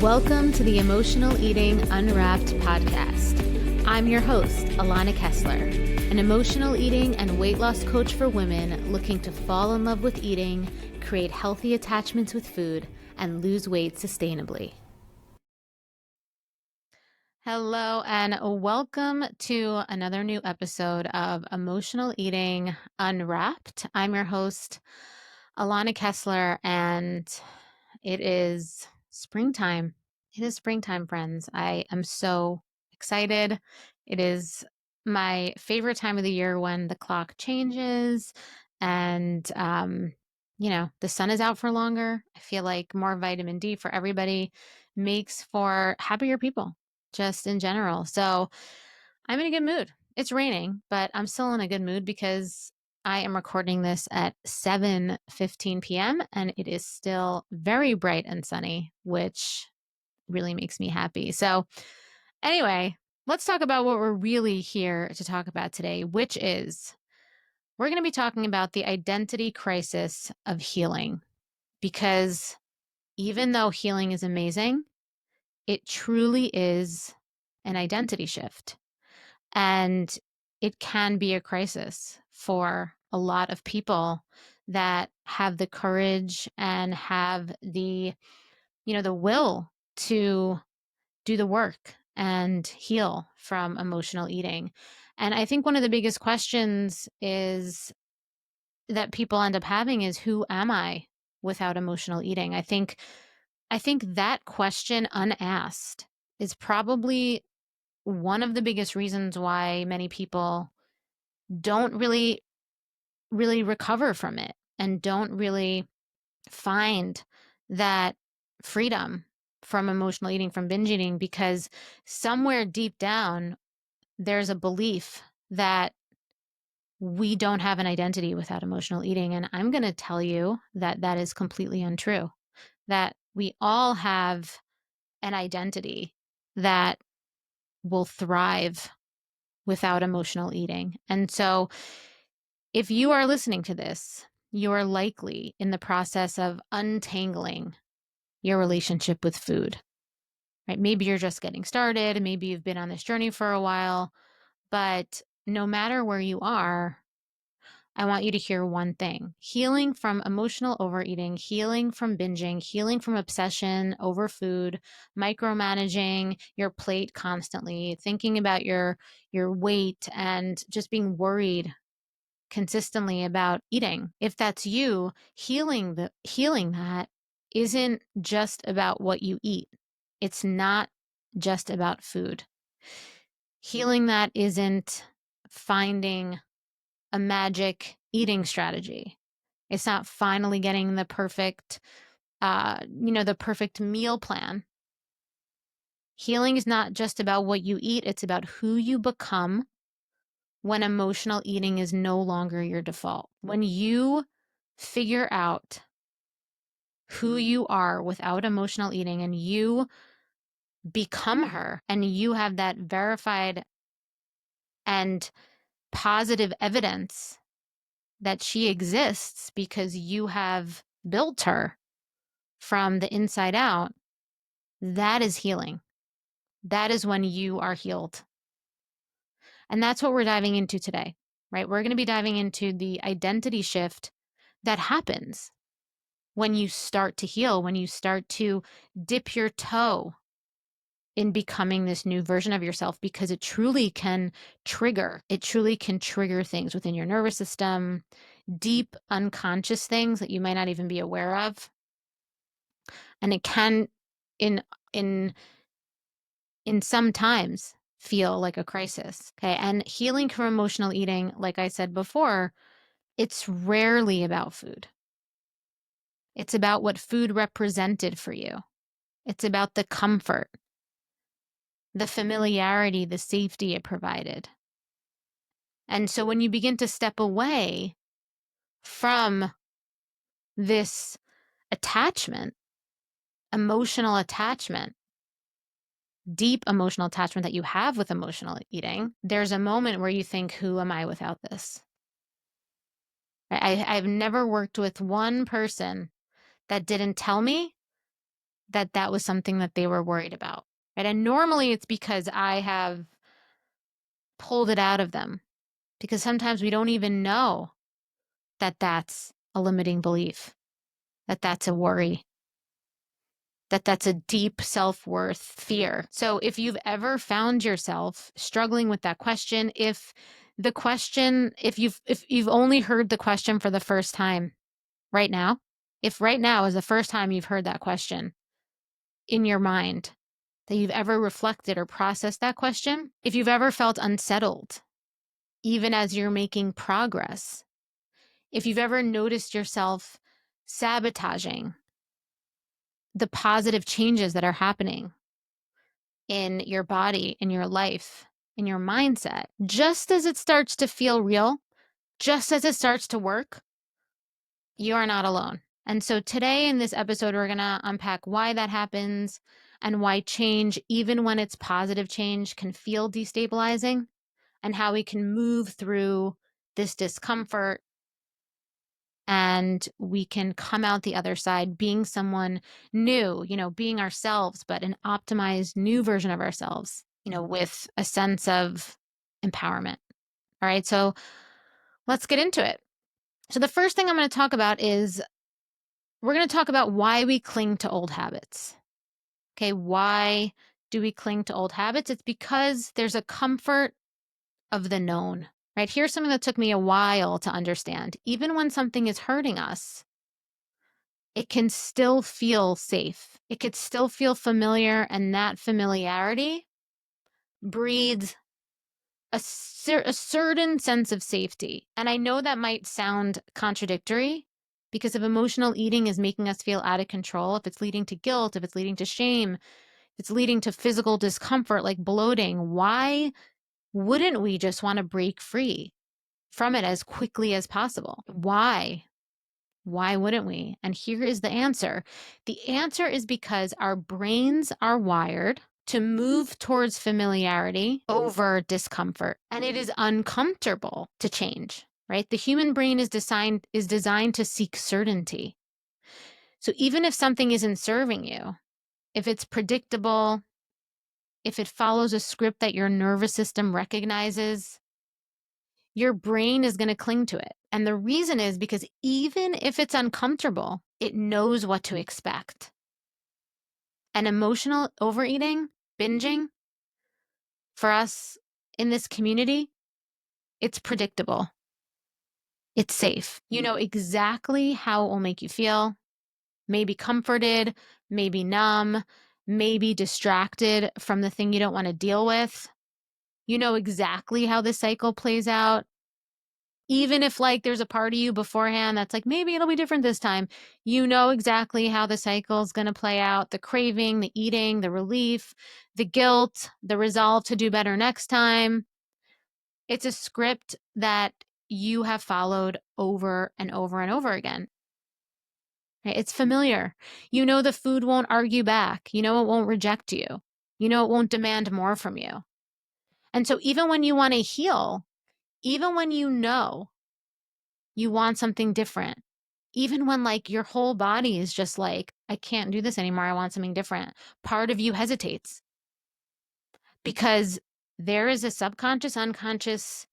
Welcome to the Emotional Eating Unwrapped podcast. I'm your host, Alana Kessler, an emotional eating and weight loss coach for women looking to fall in love with eating, create healthy attachments with food, and lose weight sustainably. Hello, and welcome to another new episode of Emotional Eating Unwrapped. I'm your host, Alana Kessler, and it is springtime. It is springtime, friends. I am so excited. It is my favorite time of the year when the clock changes and, the sun is out for longer. I feel like more vitamin D for everybody makes for happier people just in general. So I'm in a good mood. It's raining, but I'm still in a good mood because I am recording this at 7:15 p.m. and it is still very bright and sunny, which really makes me happy. So anyway, let's talk about what we're really here to talk about today, which is we're going to be talking about the identity crisis of healing. Because even though healing is amazing, it truly is an identity shift. And it can be a crisis for a lot of people that have the courage and have the will to do the work and heal from emotional eating. And I think one of the biggest questions is that people end up having is, who am I without emotional eating? I think that question unasked is probably one of the biggest reasons why many people don't really recover from it and don't really find that freedom from emotional eating, from binge eating, because somewhere deep down, there's a belief that we don't have an identity without emotional eating. And I'm going to tell you that that is completely untrue, that we all have an identity that will thrive without emotional eating. And so if you are listening to this, you are likely in the process of untangling your relationship with food, right? Maybe you're just getting started. Maybe you've been on this journey for a while, but no matter where you are, I want you to hear one thing: healing from emotional overeating, healing from binging, healing from obsession over food, micromanaging your plate constantly, thinking about your weight and just being worried consistently about eating. If that's you, healing that isn't just about what you eat. It's not just about food. Healing that isn't finding a magic eating strategy. It's not finally getting the perfect meal plan. Healing is not just about what you eat, it's about who you become when emotional eating is no longer your default. When you figure out who you are without emotional eating and you become her, and you have that verified and positive evidence that she exists because you have built her from the inside out, that is healing. That is when you are healed. And that's what we're diving into today, right? We're going to be diving into the identity shift that happens when you start to heal, when you start to dip your toe in becoming this new version of yourself, because it truly can trigger things within your nervous system, deep unconscious things that you might not even be aware of. And it can in some times feel like a crisis. Okay. And healing from emotional eating, like I said before, it's rarely about food. It's about what food represented for you. It's about the comfort, the familiarity, the safety it provided. And so when you begin to step away from this attachment, emotional attachment, deep emotional attachment that you have with emotional eating, there's a moment where you think, who am I without this? I've never worked with one person that didn't tell me that that was something that they were worried about, right? And normally it's because I have pulled it out of them, because sometimes we don't even know that that's a limiting belief, that that's a worry, that that's a deep self-worth fear. So if you've ever found yourself struggling with that question, if you've only heard the question for the first time right now, if right now is the first time you've heard that question in your mind, that you've ever reflected or processed that question, if you've ever felt unsettled, even as you're making progress, if you've ever noticed yourself sabotaging the positive changes that are happening in your body, in your life, in your mindset, just as it starts to feel real, just as it starts to work, you are not alone. And so today in this episode, we're going to unpack why that happens and why change, even when it's positive change, can feel destabilizing, and how we can move through this discomfort and we can come out the other side being someone new, being ourselves, but an optimized new version of ourselves, with a sense of empowerment. All right, so let's get into it. So the first thing I'm going to talk about is we're going to talk about why we cling to old habits. Okay, why do we cling to old habits? It's because there's a comfort of the known, right? Here's something that took me a while to understand. Even when something is hurting us, it can still feel safe. It could still feel familiar, and that familiarity breeds a certain sense of safety. And I know that might sound contradictory, because if emotional eating is making us feel out of control, if it's leading to guilt, if it's leading to shame, if it's leading to physical discomfort like bloating, why wouldn't we just want to break free from it as quickly as possible? Why? Why wouldn't we? And here is the answer. The answer is because our brains are wired to move towards familiarity over discomfort. And it is uncomfortable to change, right? The human brain is designed to seek certainty. So even if something isn't serving you, if it's predictable, if it follows a script that your nervous system recognizes, your brain is going to cling to it. And the reason is because even if it's uncomfortable, it knows what to expect. And emotional overeating, binging, for us in this community, it's predictable. It's safe. You know exactly how it will make you feel. Maybe comforted, maybe numb, maybe distracted from the thing you don't want to deal with. You know exactly how the cycle plays out. Even if there's a part of you beforehand that's like, maybe it'll be different this time, you know exactly how the cycle is going to play out. The craving, the eating, the relief, the guilt, the resolve to do better next time. It's a script that you have followed over and over and over again. Right? It's familiar. You know the food won't argue back. You know it won't reject you. You know it won't demand more from you. And so even when you want to heal, even when you know you want something different, even when your whole body is just like, I can't do this anymore, I want something different, part of you hesitates because there is a subconscious, unconscious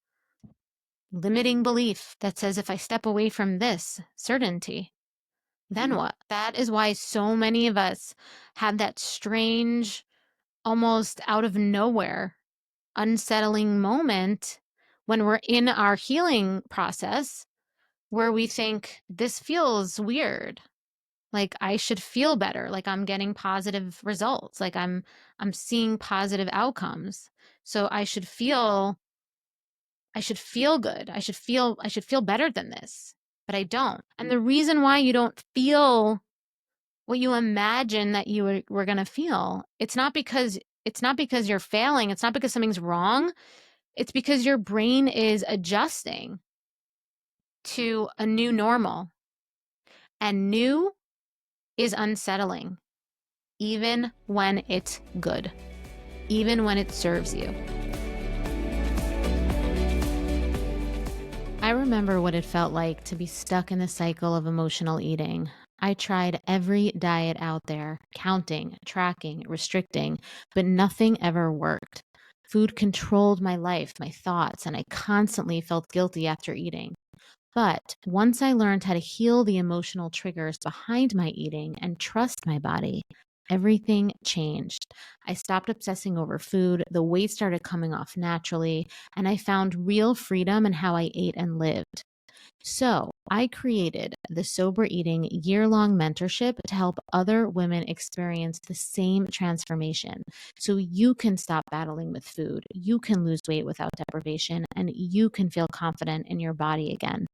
limiting belief that says, if I step away from this certainty, then what? That is why so many of us have that strange, almost out of nowhere, unsettling moment when we're in our healing process where we think, this feels weird. I should feel better. I'm getting positive results. I'm seeing positive outcomes. So I should feel good. I should feel better than this, but I don't. And the reason why you don't feel what you imagine that you were going to feel, it's not because you're failing. It's not because something's wrong. It's because your brain is adjusting to a new normal, and new is unsettling, even when it's good, even when it serves you. I remember what it felt like to be stuck in the cycle of emotional eating. I tried every diet out there, counting, tracking, restricting, but nothing ever worked. Food controlled my life, my thoughts, and I constantly felt guilty after eating. But once I learned how to heal the emotional triggers behind my eating and trust my body, everything changed. I stopped obsessing over food, the weight started coming off naturally, and I found real freedom in how I ate and lived. So, I created the Sober Eating year-long mentorship to help other women experience the same transformation. So you can stop battling with food, you can lose weight without deprivation, and you can feel confident in your body again.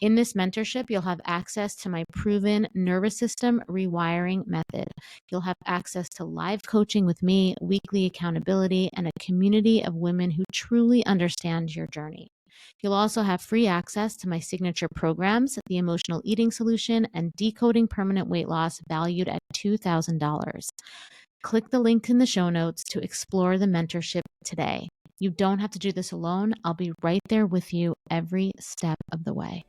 In this mentorship, you'll have access to my proven nervous system rewiring method. You'll have access to live coaching with me, weekly accountability, and a community of women who truly understand your journey. You'll also have free access to my signature programs, the Emotional Eating Solution and Decoding Permanent Weight Loss, valued at $2,000. Click the link in the show notes to explore the mentorship today. You don't have to do this alone. I'll be right there with you every step of the way.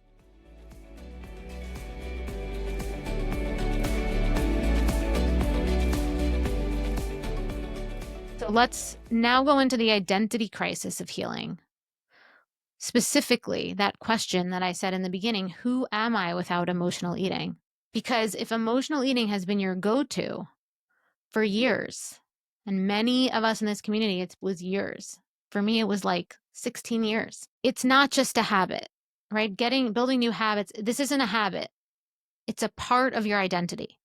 So let's now go into the identity crisis of healing. Specifically, that question that I said in the beginning, who am I without emotional eating? Because if emotional eating has been your go-to for years, and many of us in this community, it was years. For me, it was like 16 years. It's not just a habit, right? Building new habits. This isn't a habit. It's a part of your identity.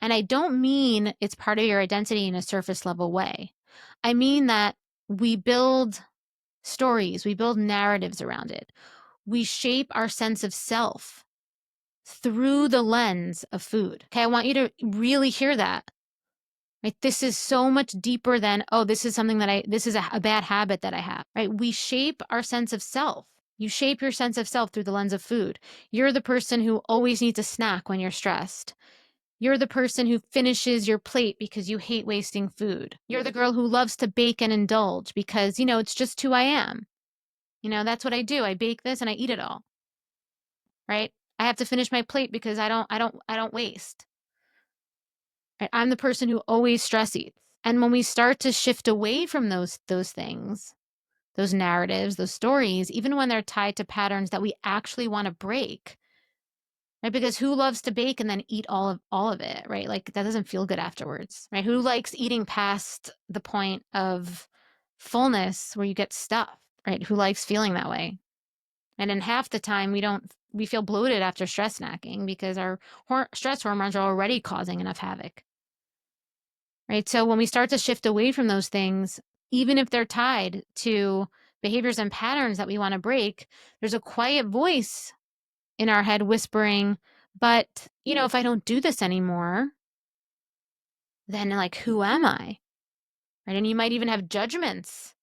And I don't mean it's part of your identity in a surface level way. I mean that we build stories, we build narratives around it. We shape our sense of self through the lens of food. Okay, I want you to really hear that. Right? This is so much deeper than, oh, this is something that this is a bad habit that I have, right? We shape our sense of self. You shape your sense of self through the lens of food. You're the person who always needs a snack when you're stressed. You're the person who finishes your plate because you hate wasting food. You're the girl who loves to bake and indulge because, it's just who I am. That's what I do. I bake this and I eat it all. Right? I have to finish my plate because I don't waste. Right? I'm the person who always stress eats. And when we start to shift away from those things, those narratives, those stories, even when they're tied to patterns that we actually want to break, right? Because who loves to bake and then eat all of it, right? Like that doesn't feel good afterwards, right? Who likes eating past the point of fullness where you get stuffed, right? Who likes feeling that way? And in half the time we feel bloated after stress snacking because our stress hormones are already causing enough havoc. Right? So when we start to shift away from those things, even if they're tied to behaviors and patterns that we want to break, there's a quiet voice in our head whispering, but, if I don't do this anymore, then like, who am I? Right? And you might even have judgments,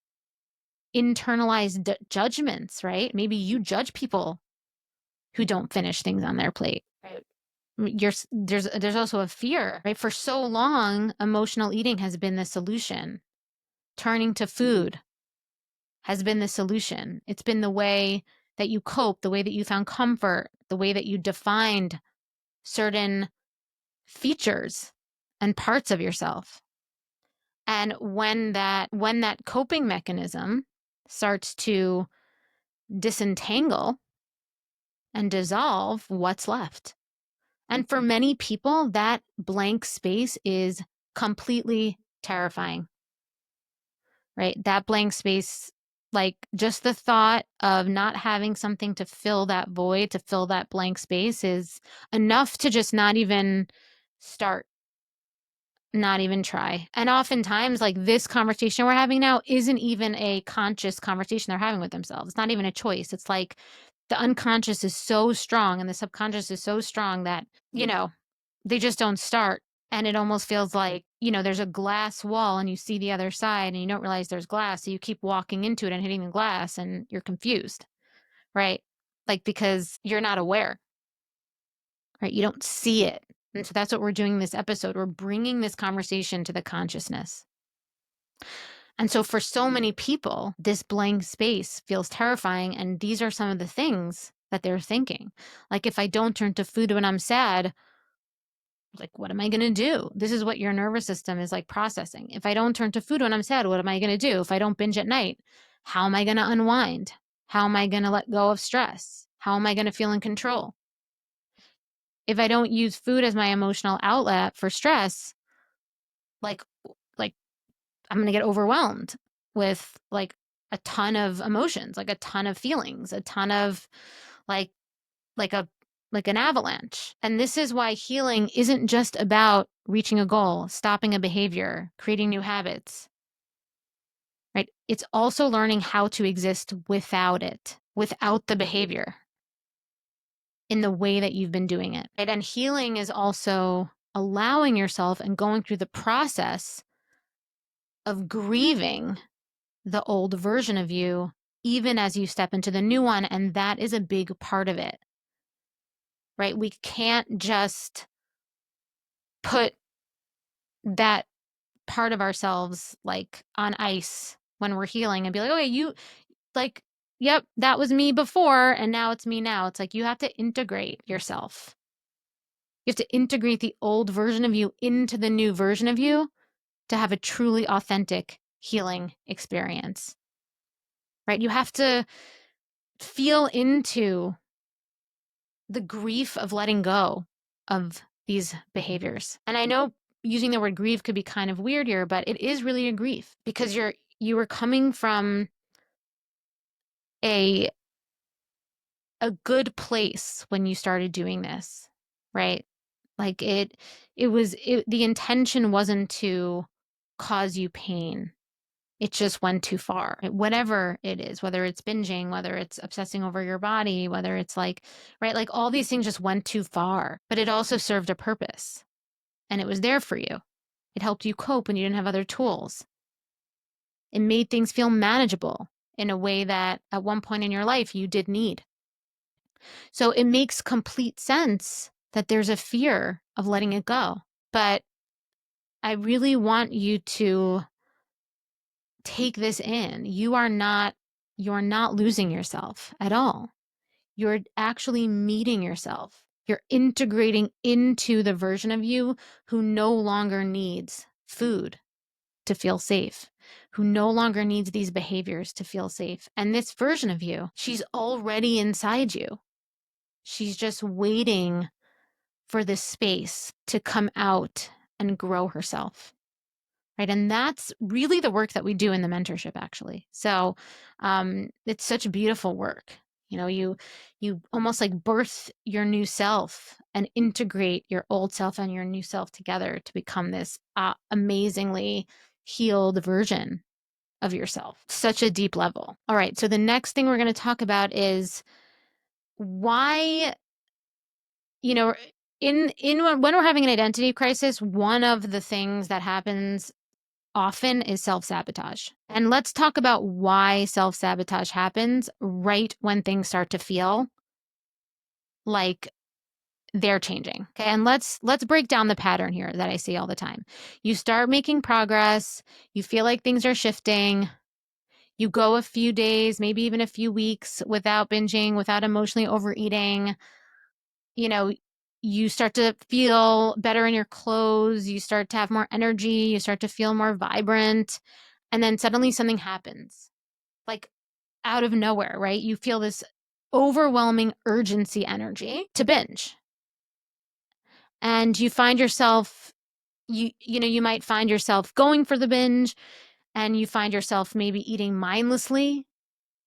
internalized judgments, right? Maybe you judge people who don't finish things on their plate. Right? There's also a fear, right? For so long, emotional eating has been the solution. Turning to food has been the solution. It's been the way that you cope, the way that you found comfort, the way that you defined certain features and parts of yourself. And when that coping mechanism starts to disentangle and dissolve, what's left? And for many people, that blank space is completely terrifying, right? That blank space, like just the thought of not having something to fill that void, to fill that blank space is enough to just not even start, not even try. And oftentimes, like this conversation we're having now isn't even a conscious conversation they're having with themselves. It's not even a choice. It's like the unconscious is so strong and the subconscious is so strong that, they just don't start. And it almost feels like, there's a glass wall and you see the other side and you don't realize there's glass. So you keep walking into it and hitting the glass and you're confused, right? Like, because you're not aware, right? You don't see it. And so that's what we're doing in this episode. We're bringing this conversation to the consciousness. And so for so many people, this blank space feels terrifying. And these are some of the things that they're thinking. Like, if I don't turn to food when I'm sad, like, what am I going to do? This is what your nervous system is like processing. If I don't turn to food when I'm sad, what am I going to do? If I don't binge at night, how am I going to unwind? How am I going to let go of stress? How am I going to feel in control? If I don't use food as my emotional outlet for stress, like like I'm going to get overwhelmed with like a ton of emotions, like a ton of feelings, a ton of like like a like an avalanche. And this is why healing isn't just about reaching a goal, stopping a behavior, creating new habits, right? It's also learning how to exist without it, without the behavior in the way that you've been doing it. Right? And healing is also allowing yourself and going through the process of grieving the old version of you, even as you step into the new one. And that is a big part of it, right? We can't just put that part of ourselves like on ice when we're healing and be like, okay, you like, yep, that was me before and now it's me now. It's like you have to integrate yourself. You have to integrate the old version of you into the new version of you to have a truly authentic healing experience, right? You have to feel into the grief of letting go of these behaviors. And I know using the word grief could be kind of weird here, but it is really a grief because you were coming from a a good place when you started doing this, right? Like the intention wasn't to cause you pain. It just went too far. Whatever it is, whether it's binging, whether it's obsessing over your body, whether it's like, right, like all these things just went too far, but it also served a purpose and it was there for you. It helped you cope when you didn't have other tools. It made things feel manageable in a way that at one point in your life you did need. So it makes complete sense that there's a fear of letting it go. But I really want you to take this in. You're not losing yourself at all. You're actually meeting yourself. You're integrating into the version of you who no longer needs food to feel safe, who no longer needs these behaviors to feel safe. And this version of you, she's already inside you. She's just waiting for this space to come out and grow herself. Right. And that's really the work that we do in the mentorship, actually. So it's such beautiful work. You know, you almost like birth your new self and integrate your old self and your new self together to become this amazingly healed version of yourself. Such a deep level. All right. So the next thing we're going to talk about is why, you know, in when we're having an identity crisis, one of the things that happens often is self-sabotage. And let's talk about why self-sabotage happens right when things start to feel like they're changing. Okay. And let's break down the pattern here that I see all the time. You start making progress, you feel like things are shifting, you go a few days, maybe even a few weeks without binging, without emotionally overeating. You know, you start to feel better in your clothes, you start to have more energy, you start to feel more vibrant, and then suddenly something happens, like out of nowhere, right? You feel this overwhelming urgency energy to binge. And you find yourself, you might find yourself going for the binge and you find yourself maybe eating mindlessly,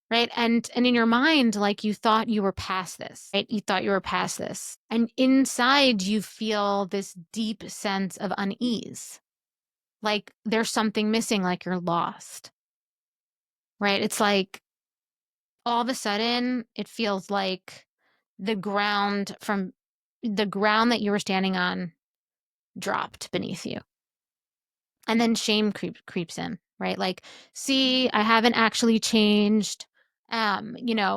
right? And in your mind, like you thought you were past this, right? You thought you were past this. And inside you feel this deep sense of unease, like there's something missing, like you're lost, right? It's like all of a sudden it feels like the ground that you were standing on dropped beneath you. And then shame creeps in, right? Like, see, I haven't actually changed. Oh,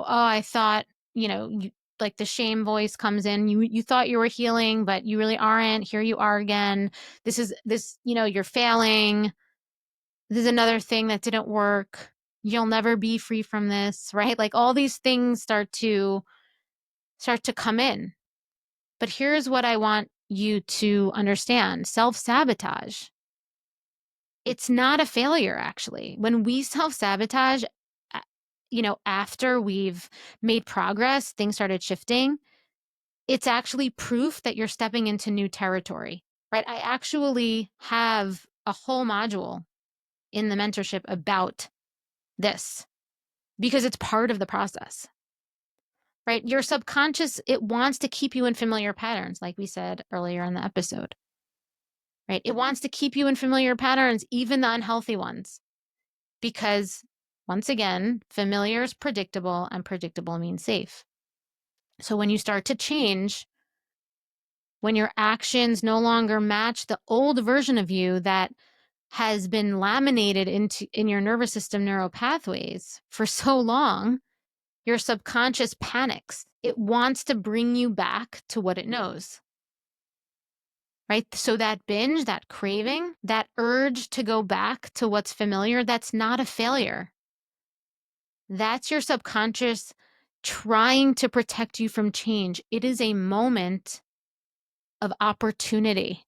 I thought, like the shame voice comes in. You thought you were healing, but you really aren't. Here you are again. You're failing. This is another thing that didn't work. You'll never be free from this, right? Like all these things start to come in. But here's what I want you to understand, self-sabotage, it's not a failure, actually. When we self-sabotage, after we've made progress, things started shifting, it's actually proof that you're stepping into new territory, right? I actually have a whole module in the mentorship about this because it's part of the process, right? Your subconscious, it wants to keep you in familiar patterns, like we said earlier in the episode, right? It wants to keep you in familiar patterns, even the unhealthy ones, because once again, familiar is predictable and predictable means safe. So when you start to change, when your actions no longer match the old version of you that has been laminated in your nervous system neural pathways for so long, your subconscious panics. It wants to bring you back to what it knows, right? So that binge, that craving, that urge to go back to what's familiar, that's not a failure. That's your subconscious trying to protect you from change. It is a moment of opportunity.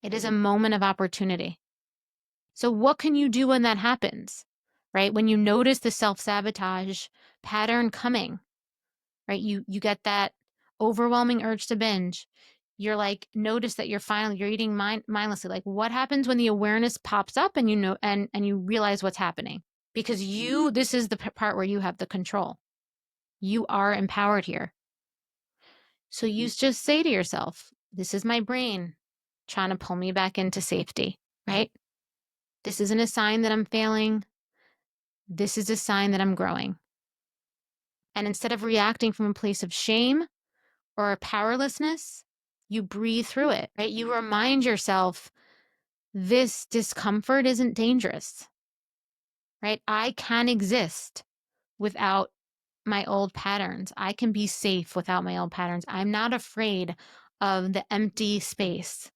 It is a moment of opportunity. So what can you do when that happens, right? When you notice the self-sabotage pattern coming, right? You get that overwhelming urge to binge. You're like, notice that you're eating mindlessly. Like, what happens when the awareness pops up and and you realize what's happening? Because this is the part where you have the control. You are empowered here. So you just say to yourself, this is my brain trying to pull me back into safety, right? This isn't a sign that I'm failing. This is a sign that I'm growing. And instead of reacting from a place of shame or powerlessness, you breathe through it, right? You remind yourself, this discomfort isn't dangerous, right? I can exist without my old patterns. I can be safe without my old patterns. I'm not afraid of the empty space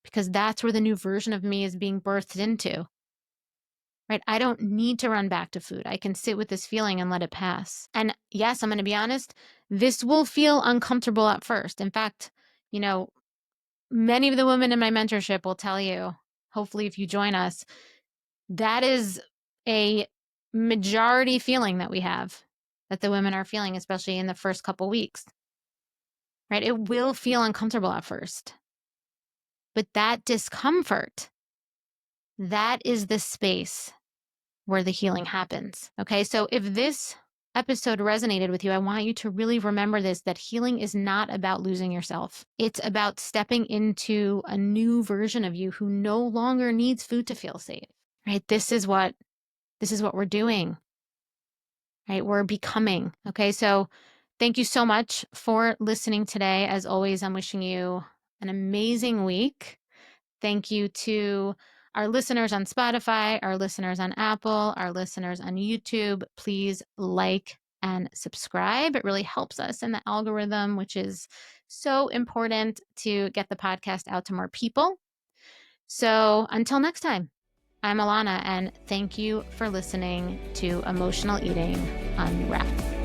because that's where the new version of me is being birthed into, right? I don't need to run back to food. I can sit with this feeling and let it pass. And yes, I'm going to be honest, this will feel uncomfortable at first. In fact, many of the women in my mentorship will tell you, hopefully if you join us, that is a majority feeling that we have, that the women are feeling, especially in the first couple weeks, right? It will feel uncomfortable at first. But that discomfort, that is the space where the healing happens. Okay, so if this episode resonated with you, I want you to really remember this, that healing is not about losing yourself. It's about stepping into a new version of you who no longer needs food to feel safe, right? This is what we're doing, right? We're becoming. Okay, so thank you so much for listening today. As always, I'm wishing you an amazing week. Thank you to our listeners on Spotify, our listeners on Apple, our listeners on YouTube. Please like and subscribe. It really helps us in the algorithm, which is so important to get the podcast out to more people. So until next time, I'm Alana, and thank you for listening to Emotional Eating Unwrapped.